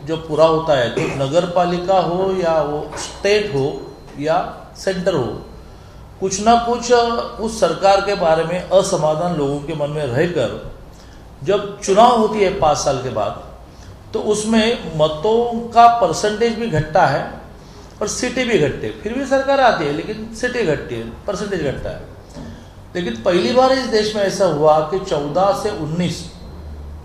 जब पूरा होता है तो नगर पालिका हो या वो स्टेट हो या सेंटर हो, कुछ ना कुछ उस सरकार के बारे में असमाधान लोगों के मन में रहकर जब चुनाव होती है 5 साल के बाद, तो उसमें मतों का परसेंटेज भी घटता है और सीटें भी घटते हैं। फिर भी सरकार आती है लेकिन सीटें घटती है, परसेंटेज घटता है। लेकिन पहली बार इस देश में ऐसा हुआ कि 14 से 19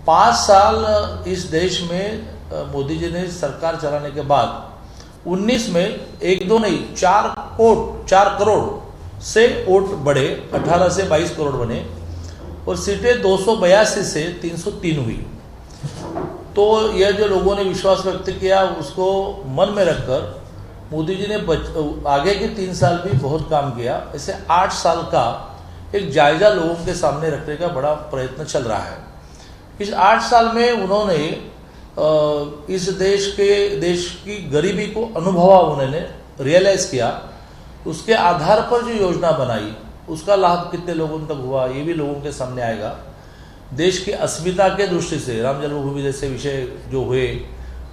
5 साल इस देश में मोदी जी ने सरकार चलाने के बाद 19 में 1-2 नहीं 4 करोड़ से वोट बढ़े, 18 से 22 करोड़ बने और सीटें 282 से 303 हुई। तो यह जो लोगों ने विश्वास व्यक्त किया उसको मन में रखकर मोदी जी ने आगे के 3 साल भी बहुत काम किया। ऐसे 8 साल का एक जायजा लोगों के सामने रखने का बड़ा प्रयत्न चल रहा है। इस 8 साल में उन्होंने इस देश की गरीबी को अनुभवा उन्होंने रियलाइज किया, उसके आधार पर जो योजना बनाई उसका लाभ कितने लोगों तक हुआ ये भी लोगों के सामने आएगा। देश की अस्मिता के दृष्टि से राम जन्मभूमि जैसे विषय जो हुए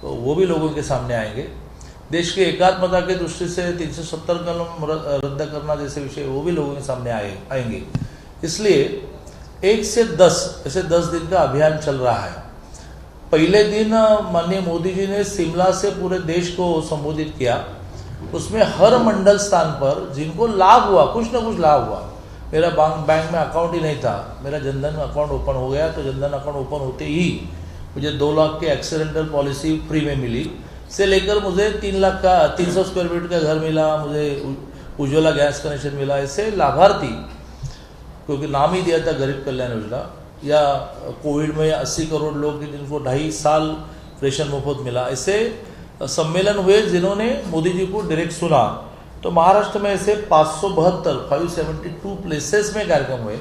तो वो भी लोगों के सामने आएंगे। देश की एकात्मता के दृष्टि से 370 कलम रद्द करना जैसे विषय वो भी लोगों के सामने आएंगे। इसलिए 1 से 10 ऐसे 10 दिन का अभियान चल रहा है। पहले दिन माननीय मोदी जी ने शिमला से पूरे देश को संबोधित किया। उसमें हर मंडल स्थान पर जिनको लाभ हुआ, कुछ ना कुछ लाभ हुआ, मेरा बैंक में अकाउंट ही नहीं था, मेरा जनधन अकाउंट ओपन हो गया, तो जनधन अकाउंट ओपन होते ही मुझे 2 लाख के एक्सीडेंटल पॉलिसी फ्री में मिली, से लेकर मुझे 3 लाख का 300 स्क्वायर फीट का घर मिला, मुझे उज्ज्वला गैस कनेक्शन मिला। ऐसे लाभार्थी, क्योंकि नाम ही दिया था गरीब कल्याण योजना, या कोविड में 80 करोड़ लोग जिनको 2.5 साल रेशन मुफ्त मिला, ऐसे सम्मेलन हुए जिन्होंने मोदी जी को डायरेक्ट सुना। तो महाराष्ट्र में ऐसे 572 प्लेसेस में कार्यक्रम हुए।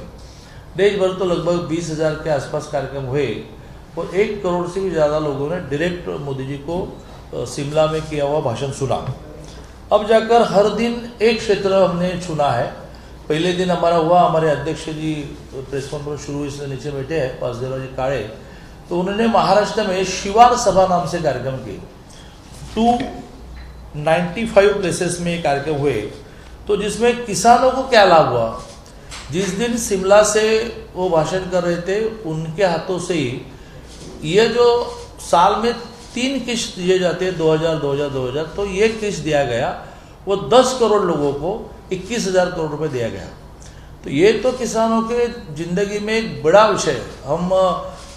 देश भर तो लगभग 20,000 के आसपास कार्यक्रम हुए और 1 करोड़ से भी ज़्यादा लोगों ने डायरेक्ट मोदी जी को शिमला में किया हुआ भाषण सुना। अब जाकर हर दिन एक क्षेत्र हमने चुना है। पहले दिन हमारा हुआ, हमारे अध्यक्ष जी प्रेस कॉन्फ्रेंस शुरू इसलिए नीचे बैठे हैं वासुदेवराव जी काळे, तो उन्होंने महाराष्ट्र में शिवार सभा नाम से कार्यक्रम किए। 295 प्लेसेस में कार्यक्रम हुए। तो जिसमें किसानों को क्या लाभ हुआ, जिस दिन शिमला से वो भाषण कर रहे थे उनके हाथों से ही ये जो साल में 3 किस्त दिए जाते हैं 2000, तो ये किस्त दिया गया, वो 10 करोड़ लोगों को 21,000 करोड़ रुपए दिया गया। तो ये तो किसानों के जिंदगी में एक बड़ा विषय है। हम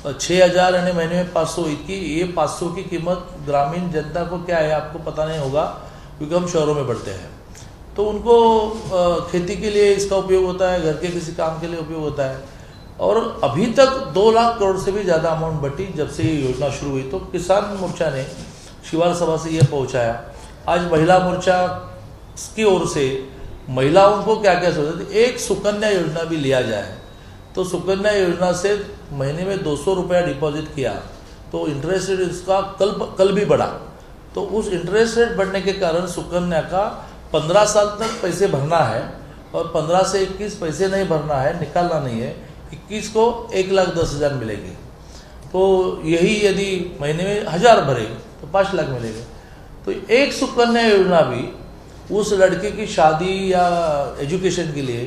6,000 यानी महीने में 500, ये 500 की कीमत ग्रामीण जनता को क्या है आपको पता नहीं होगा, क्योंकि हम शहरों में बढ़ते हैं। तो उनको खेती के लिए इसका उपयोग होता है, घर के किसी काम के लिए उपयोग होता है। और अभी तक 2 लाख करोड़ से भी ज़्यादा अमाउंट बटी जब से ये योजना शुरू हुई। तो किसान मोर्चा ने शिवार सभा से ये पहुँचाया। आज महिला मोर्चा की ओर से महिलाओं को क्या क्या सोचते थे, एक सुकन्या योजना भी लिया जाए। तो सुकन्या योजना से महीने में 200 रुपया डिपॉजिट किया तो इंटरेस्ट रेट इसका कल भी बढ़ा। तो उस इंटरेस्ट रेट बढ़ने के कारण सुकन्या का 15 साल तक पैसे भरना है और 15 से 21 पैसे नहीं भरना है, निकालना नहीं है। 21 को 1,10,000 मिलेंगे। तो यही यदि महीने में 1000 भरे तो 5 लाख मिलेंगे। तो एक सुकन्या योजना भी उस लड़के की शादी या एजुकेशन के लिए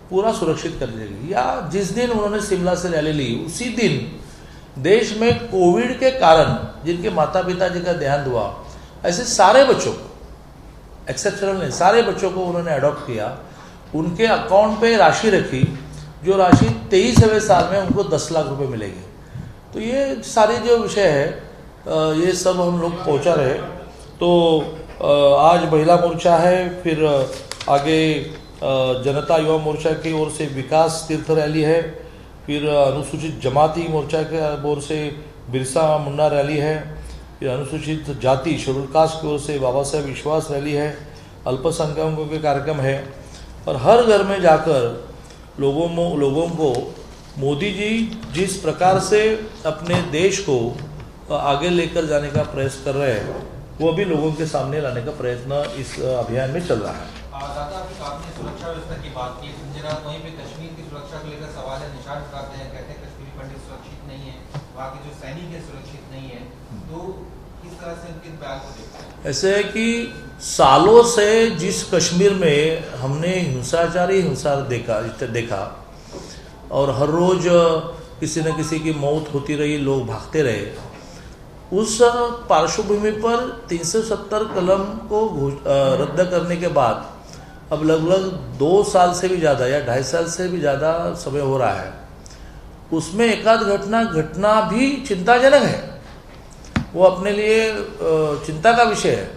पूरा सुरक्षित कर देगी। या जिस दिन उन्होंने शिमला से रैली ली उसी दिन देश में कोविड के कारण जिनके माता पिता जी का देहांत हुआ, ऐसे सारे बच्चों को, एक्सेप्शनल नहीं, सारे बच्चों को उन्होंने अडॉप्ट किया, उनके अकाउंट पे राशि रखी, जो राशि 23वें साल में उनको 10 लाख रुपए मिलेंगे। तो ये सारे जो विषय है ये सब हम लोग पहुँचा रहे। तो आज महिला मोर्चा है, फिर आगे जनता युवा मोर्चा की ओर से विकास तीर्थ रैली है, फिर अनुसूचित जमाती मोर्चा के ओर से बिरसा मुंडा रैली है, फिर अनुसूचित जाति शेड्यूल कास्ट की ओर से बाबा साहेब विश्वास रैली है, अल्पसंख्यकों के कार्यक्रम है। और हर घर में जाकर लोगों को मोदी जी जिस प्रकार से अपने देश को आगे लेकर जाने का प्रयास कर रहे हैं वो भी लोगों के सामने लाने का प्रयत्न इस अभियान में चल रहा है। दादा, आपने सुरक्षा व्यवस्था की बात की, संजय राउत वहीं पे कश्मीर की सुरक्षा को लेकर सवाल है, निशान उठाते हैं, कहते हैं कश्मीरी पंडित सुरक्षित नहीं है, वहाँ के जो सैनिक है सुरक्षित नहीं है। तो इस किस तरह से उनके बयान को देखते हैं? ऐसे है कि सालों से जिस कश्मीर में हमने हिंसाचारी हिंसा देखा और हर रोज किसी न किसी की मौत होती रही, लोग भागते रहे, उस पार्श्वभूमि पर 370 कलम को रद्द करने के बाद अब लगभग 2 साल से भी ज़्यादा या 2.5 साल से भी ज़्यादा समय हो रहा है। उसमें एकाध घटना भी चिंताजनक है, वो अपने लिए चिंता का विषय है।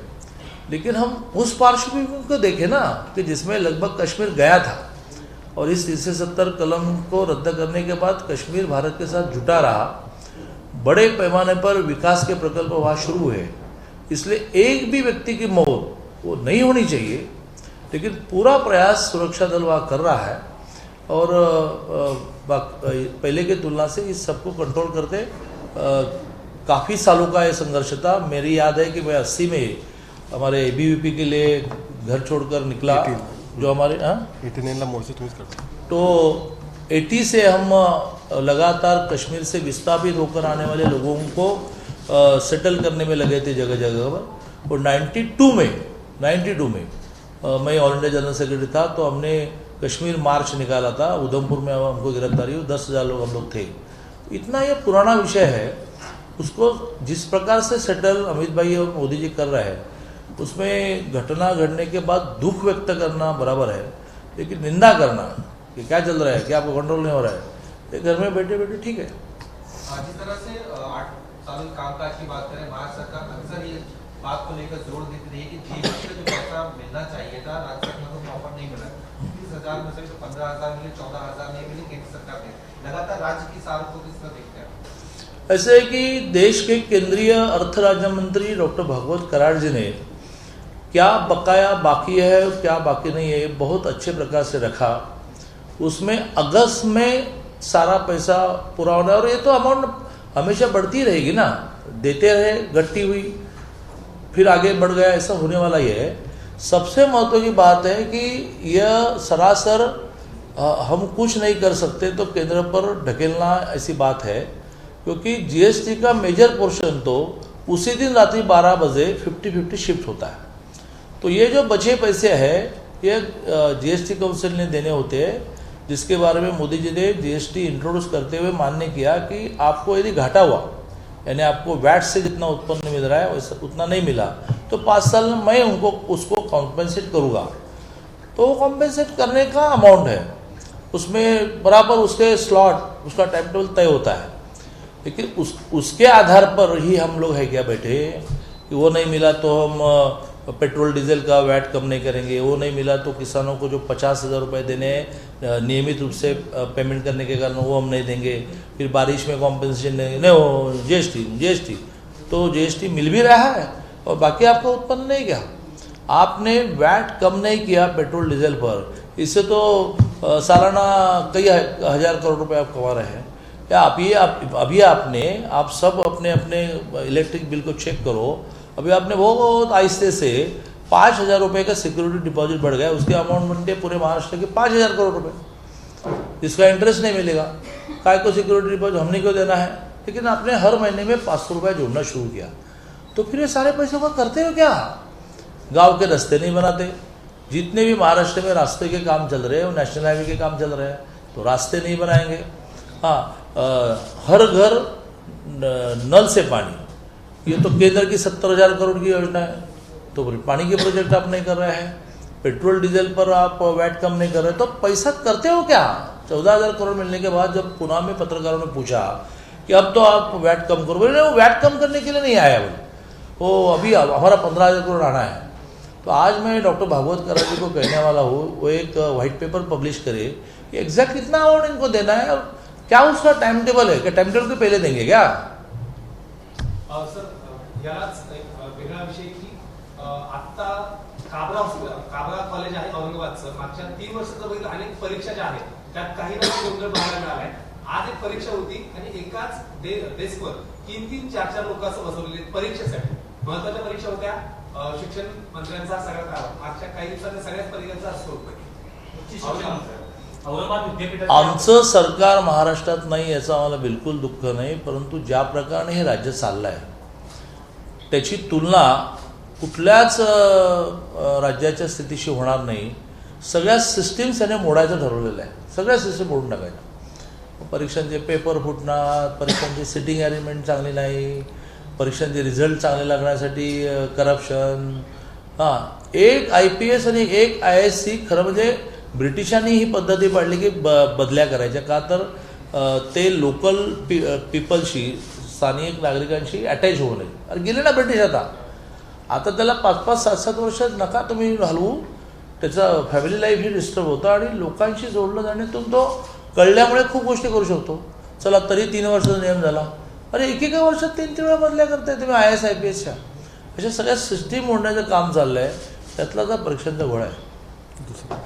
लेकिन हम उस पार्श्वभूमि को देखें ना कि जिसमें लगभग कश्मीर गया था और इस 370 कलम को रद्द करने के बाद कश्मीर भारत के साथ जुटा रहा, बड़े पैमाने पर विकास के प्रकल्प वहाँ शुरू हुए। इसलिए एक भी व्यक्ति की मौत वो नहीं होनी चाहिए, लेकिन पूरा प्रयास सुरक्षा दल वहाँ कर रहा है और पहले की तुलना से इस सबको कंट्रोल करते काफ़ी सालों का ये संघर्ष था। मेरी याद है कि मैं 80 में हमारे ABVP के लिए घर छोड़कर निकला, जो हमारे 89 मोड से तुम्हें करता तो 80 से हम लगातार कश्मीर से विस्थापित होकर आने वाले लोगों को सेटल करने में लगे थे जगह जगह पर। और 92 में मैं ऑल इंडिया जनरल सेक्रेटरी था, तो हमने कश्मीर मार्च निकाला था। उधमपुर में हमको गिरफ्तारी हुई, 10,000 लोग हम लोग थे। इतना ये पुराना विषय है, उसको जिस प्रकार से सेटल अमित भाई और मोदी जी कर रहे हैं, उसमें घटना घटने के बाद दुख व्यक्त करना बराबर है, लेकिन निंदा करना कि क्या चल रहा है, क्या आपको कंट्रोल नहीं हो रहा है, ये घर में बैठे बैठे ठीक है। जिस तरह से 8 साल कामकाज की बात करें, महाराष्ट्र सरकार अक्सर ये बात को लेकर जोर देती रही कि जीएसटी से जो पैसा मिलना चाहिए था राज्य सरकार को प्रॉपर नहीं मिला। 30,000 में से 15,000 मिले, 14,000 नहीं मिले केंद्र सरकार ने। लगातार राज्य की सार को किस तरह देखते हैं? ऐसे है कि देश के केंद्रीय अर्थ राज्य मंत्री डॉक्टर भागवत कराड़ जी ने क्या बकाया बाकी है क्या बाकी नहीं है बहुत अच्छे प्रकार से रखा। उसमें अगस्त में सारा पैसा पूरा होना, और ये तो अमाउंट हमेशा बढ़ती रहेगी ना, देते रहे, घटती हुई, फिर आगे बढ़ गया, ऐसा होने वाला ही है। सबसे महत्व की बात है कि यह सरासर हम कुछ नहीं कर सकते तो केंद्र पर ढकेलना ऐसी बात है, क्योंकि जीएसटी का मेजर पोर्शन तो उसी दिन रात्रि 12 बजे 50-50 शिफ्ट होता है। तो ये जो बचे पैसे हैं ये जीएसटी काउंसिल ने देने होते हैं, जिसके बारे में मोदी जी ने जीएसटी इंट्रोड्यूस करते हुए मान्य किया कि आपको यदि घाटा हुआ, यानी आपको वैट से जितना उत्पन्न मिल रहा है वैसा उतना नहीं मिला, तो 5 साल में मैं उसको कॉम्पेंसेट करूँगा। तो वो कॉम्पेंसेट करने का अमाउंट है, उसमें बराबर उसके स्लॉट, उसका टाइम टेबल तय होता है। लेकिन उसके आधार पर ही हम लोग है क्या बैठे कि वो नहीं मिला तो हम पेट्रोल डीजल का वैट कम नहीं करेंगे, वो नहीं मिला तो किसानों को जो 50,000 रुपये देने नियमित रूप से पेमेंट करने के कारण वो हम नहीं देंगे, फिर बारिश में कॉम्पेंसेशन नहीं वो जीएसटी तो जीएसटी मिल भी रहा है और बाकी आपका उत्पन्न नहीं किया। आपने वैट कम नहीं किया पेट्रोल डीजल पर, इससे तो सालाना कई हज़ार करोड़ रुपए आप कमा रहे हैं। या आप सब अपने इलेक्ट्रिक बिल को चेक करो, अभी आपने बहुत आहिस्ते से 5,000 रुपये का सिक्योरिटी डिपॉजिट बढ़ गया, उसके अमाउंट बनते पूरे महाराष्ट्र के 5,000 करोड़ रुपए, जिसका इंटरेस्ट नहीं मिलेगा। काय को सिक्योरिटी डिपॉजिट हमने क्यों देना है? लेकिन आपने हर महीने में 500 रुपये जोड़ना शुरू किया, तो फिर ये सारे पैसों का करते हो क्या? गाँव के रास्ते नहीं बनाते, जितने भी महाराष्ट्र में रास्ते के काम चल रहे हैं, नेशनल हाईवे के काम चल रहे हैं, तो रास्ते नहीं बनाएंगे। हाँ, हर घर नल से पानी, ये तो केंद्र की 70,000 करोड़ की योजना है, तो पानी के प्रोजेक्ट आप नहीं कर रहे हैं। पेट्रोल डीजल पर आप वैट कम नहीं कर रहे, तो पैसा करते हो क्या? 14,000 करोड़ मिलने के बाद जब पुणे में पत्रकारों ने पूछा कि अब तो आप वैट कम करो, बोले वो वैट कम करने के लिए नहीं आया, बोले वो अभी हमारा 15,000 करोड़ आना है। तो आज मैं डॉक्टर भागवत कराड़ जी को कहने वाला हूँ, वो एक व्हाइट पेपर पब्लिश करे कि एग्जैक्ट कितना अमाउंट इनको देना है और क्या उसका टाइम टेबल है, क्या टाइम टेबल के पहले देंगे क्या? सर, याच वेगळा विषय की आता काबरा कॉलेज आहे औरंगाबादचं, मागच्या 3 वर्षाचं बघितलं अनेक परीक्षा ज्या आहेत त्यात काही ना गोंधळ बघायला मिळालाय। आज एक परीक्षा होती आणि एकाच डेस्कवर 3-3, 4-4 लोक असं बसवलेले परीक्षेसाठी। महत्त्वाच्या परीक्षा होत्या, शिक्षण मंत्र्यांचा सगळा मागच्या काही दिवसांनी सगळ्याच परीक्षांचा असतो। आमचं सरकार महाराष्ट्रात नाही याचं आम्हाला बिलकुल दुःख नाही, परंतु ज्या प्रकारे हे राज्य चाललं आहे त्याची तुलना कुठल्याच राज्याच्या स्थितीशी होणार नाही. सगळ्या सिस्टीम्स त्याने मोडायचं ठरवलेलं आहे. सगळ्या सिस्टीम मोडून टाकायच्या. परीक्षांचे पेपर फुटणार, परीक्षांची सिटिंग अरेंजमेंट चांगली नाही, परीक्षांचे रिझल्ट चांगले लागण्यासाठी करप्शन. एक IPS आणि एक ISC खरं म्हणजे ब्रिटिशांनी ही पद्धती पाडली की बदल्या करायच्या. का तर ते लोकल पीपलशी, स्थानिक नागरिकांशी अटॅच होऊ नये. अरे गेले ना ब्रिटिश आता त्याला 5-5, 7-7 वर्ष नका तुम्ही हलवू. त्याचा फॅमिली लाईफ ही डिस्टर्ब होतं आणि लोकांशी जोडलं जाण्यातून तो कळल्यामुळे खूप गोष्टी करू शकतो. चला तरी 3 वर्षाचा नियम झाला. अरे एकेका वर्षात 3-3 वेळा बदल्या करताय तुम्ही IAS IPSच्या. अशा सगळ्या सिस्टीम मोडण्याचं काम चाललं आहे. त्यातलाच हा परीक्षांचा घोळा आहे.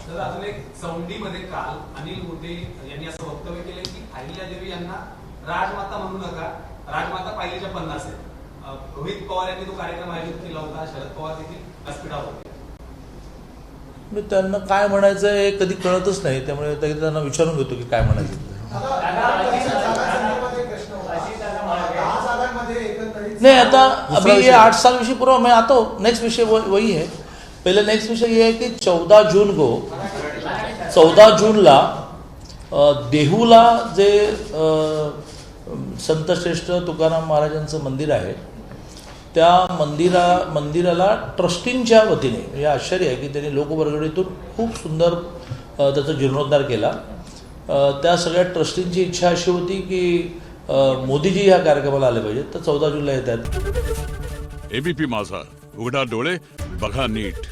तर अजून एक सौंडीमध्ये काल अनिल मोटे यांनी असं वक्तव्य केलं की अहिल्यादेवी यांना राजमाता म्हणू नका, राजमाता पाहिलेच्या 50 आहेत. रोहित पवार यांनी तो कार्यक्रम आयोजित केला होता. शरद पवार देखील व्यासपीठावर होते. मी त्यांना काय म्हणायचं हे कधी कळतच नाही. त्यामुळे त्यांना विचारून घेतो की काय म्हणायचं. नहीं आता अभी ये 8 साल विषय पूरा मैं आता हूँ. नेक्स्ट विषय वही है. पहले नेक्स्ट विषय ये है कि 14 जूनला देहूला जे संतश्रेष्ठ तुकाराम महाराजांचं मंदिर आहे त्या मंदिराला ट्रस्टींच्या वतीने, हे आश्चर्य आहे की त्यांनी लोकवर्गणीतून खूप सुंदर त्याचा जीर्णोद्धार केला. त्या सगळ्या ट्रस्टींची इच्छा अशी होती की मोदीजी ह्या कार्यक्रमाला आले पाहिजेत. तर 14 जूनला येतात. ABP माझा, उघडा डोळे बघा नीट.